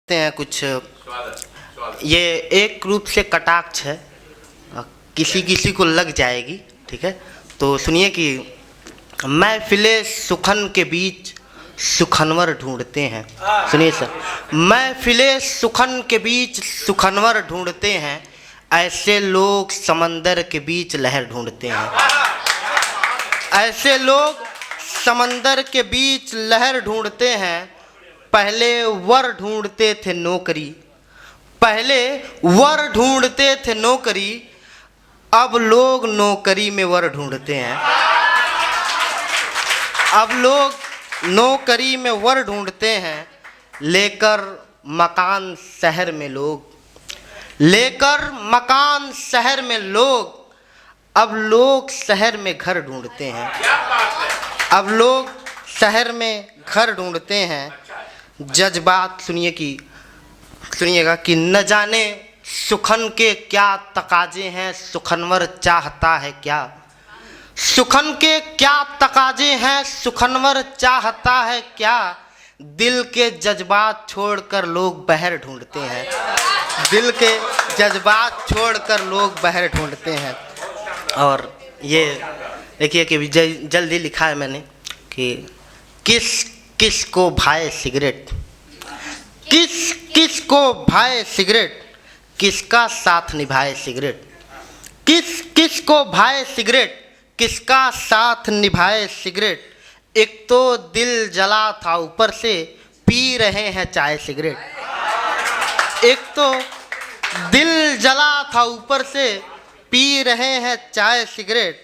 हैं कुछ। ये एक रूप से कटाक्ष है, किसी किसी को लग जाएगी। ठीक है, तो सुनिए कि महफिले सुखन के बीच सुखनवर ढूंढते हैं। सुनिए सर, महफिले सुखन के बीच सुखनवर ढूंढते हैं, ऐसे लोग समंदर के बीच लहर ढूंढते हैं। ऐसे लोग समंदर के बीच लहर ढूंढते हैं। पहले वर ढूंढते थे नौकरी, पहले वर ढूंढते थे नौकरी, अब लोग नौकरी में वर ढूंढते हैं। अब लोग नौकरी में वर ढूंढते हैं, लेकर मकान शहर में लोग, लेकर मकान शहर में लोग, अब लोग शहर में घर ढूंढते हैं। अब लोग शहर में घर ढूंढते हैं। जज्बात सुनिएगा कि न जाने सुखन के क्या तकाजे हैं, सुखनवर चाहता है क्या। सुखन के क्या तकाजे हैं, सुखनवर चाहता है क्या। दिल के जज्बात छोड़कर लोग बहर ढूंढते हैं। दिल के जज्बात छोड़कर लोग बहर ढूंढते हैं। और ये देखिए कि जल्दी लिखा है मैंने कि किस किस को भाए सिगरेट, किस किस को भाए सिगरेट, किसका साथ निभाए सिगरेट। किस किस को भाए सिगरेट, किसका साथ निभाए सिगरेट। एक तो दिल जला था ऊपर से पी रहे हैं चाय सिगरेट। एक तो दिल जला था ऊपर से पी रहे हैं चाय सिगरेट।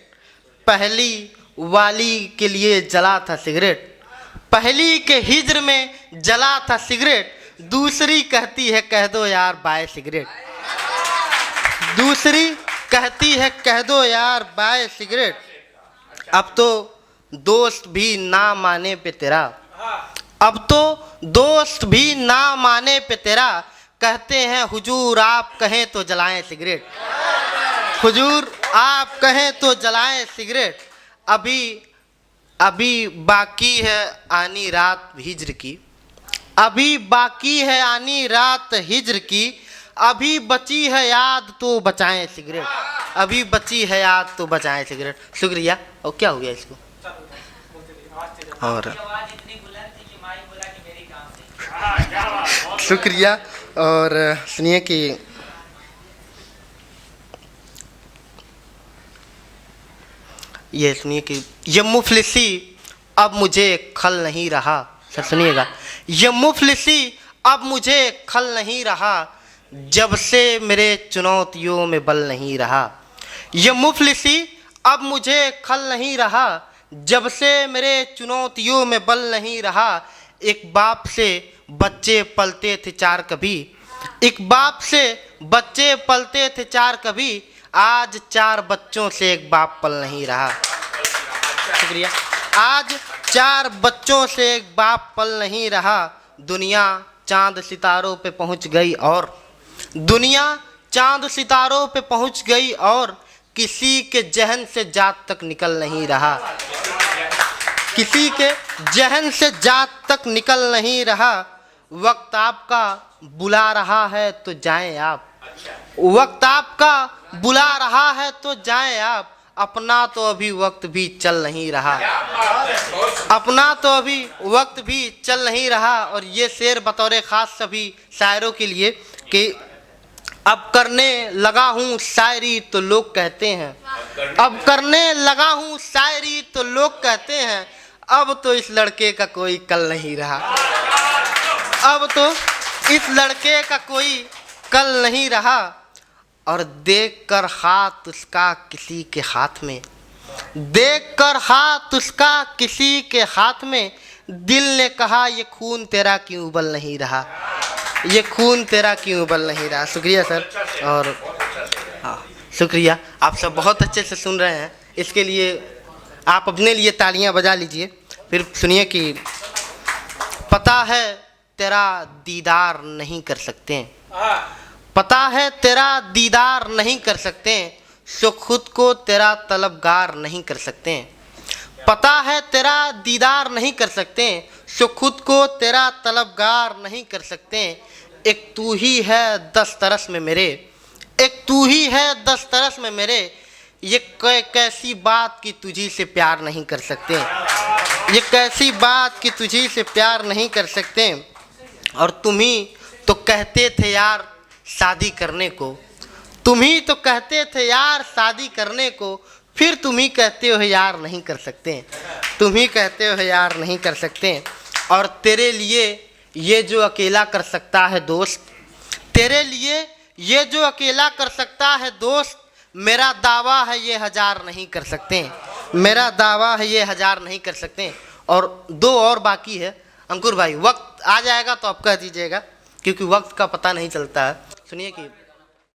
पहली वाली के लिए जला था सिगरेट, पहली के हिज्र में जला था सिगरेट। दूसरी कहती है कह दो यार बाय सिगरेट। दूसरी कहती है कह दो यार बाय सिगरेट। अब तो दोस्त भी ना माने पे तेरा, अब तो दोस्त भी ना माने पे तेरा। कहते हैं हुजूर आप कहें तो जलाएं सिगरेट, हुजूर आप कहें तो जलाएं सिगरेट। अभी बाकी है आनी रात हिज्र की, अभी बाकी है आनी रात हिज्र की। अभी बची है याद तो बचाएं सिगरेट, अभी बची है याद तो बचाएं सिगरेट। शुक्रिया। और क्या हो गया इसको? और शुक्रिया। और सुनिए कि ये सुनिए कि ये मुफलिसी अब मुझे खल नहीं रहा। सर सुनिएगा, ये मुफलिसी अब मुझे खल नहीं रहा, जब से मेरे चुनौतियों में बल नहीं रहा। ये मुफलिसी अब मुझे खल नहीं रहा, जब से मेरे चुनौतियों में बल नहीं रहा। एक बाप से बच्चे पलते थे चार कभी, एक बाप से बच्चे पलते थे चार कभी। आज चार बच्चों से एक बाप पल नहीं रहा। शुक्रिया। आज चार बच्चों से एक बाप पल नहीं रहा। दुनिया चांद सितारों पे पहुंच गई और, दुनिया चांद सितारों पे पहुंच गई और, किसी के जहन से जात तक निकल नहीं रहा। किसी के जहन से जात तक निकल नहीं रहा। वक्त आपका बुला रहा है तो जाएं आप, वक्त आपका बुला रहा है तो जाएं आप। अपना तो अभी वक्त भी चल नहीं रहा, अपना तो अभी वक्त भी चल नहीं रहा। और ये शेर बतौर ख़ास सभी शायरों के लिए कि अब करने लगा हूँ शायरी तो लोग कहते हैं, अब करने लगा हूँ शायरी तो लोग कहते हैं। अब तो इस लड़के का कोई कल नहीं रहा, अब तो इस लड़के का कोई कल नहीं रहा। और देखकर हाथ उसका किसी के हाथ में, देखकर हाथ उसका किसी के हाथ में, दिल ने कहा ये खून तेरा क्यों उबल नहीं रहा, ये खून तेरा क्यों उबल नहीं रहा। शुक्रिया सर। और हाँ शुक्रिया, आप सब बहुत अच्छे से सुन रहे हैं, इसके लिए आप अपने लिए तालियां बजा लीजिए। फिर सुनिए कि पता है तेरा दीदार नहीं कर सकते, पता है तेरा दीदार नहीं कर सकते, सो खुद को तेरा तलबगार नहीं कर सकते। पता है तेरा दीदार नहीं कर सकते, सो खुद को तेरा तलबगार नहीं कर सकते। एक तू ही है 10 तरस में मेरे, एक तू ही है 10 तरस में मेरे, ये कैसी बात कि तुझी से प्यार नहीं कर सकते, ये कैसी बात कि तुझी से प्यार नहीं कर सकते। और तुम ही तो कहते थे यार शादी करने को, तुम ही तो कहते थे यार शादी करने को, फिर तुम ही कहते हो यार नहीं कर सकते, तुम ही कहते हो यार नहीं कर सकते। और तेरे लिए ये जो अकेला कर सकता है दोस्त, तेरे लिए ये जो अकेला कर सकता है दोस्त, मेरा दावा है ये 1000 नहीं कर सकते, मेरा दावा है ये 1000 नहीं कर सकते। और 2 और बाकी है अंकुर भाई, वक्त आ जाएगा तो आप कह दीजिएगा क्योंकि वक्त का पता नहीं चलता है। सुनिए कि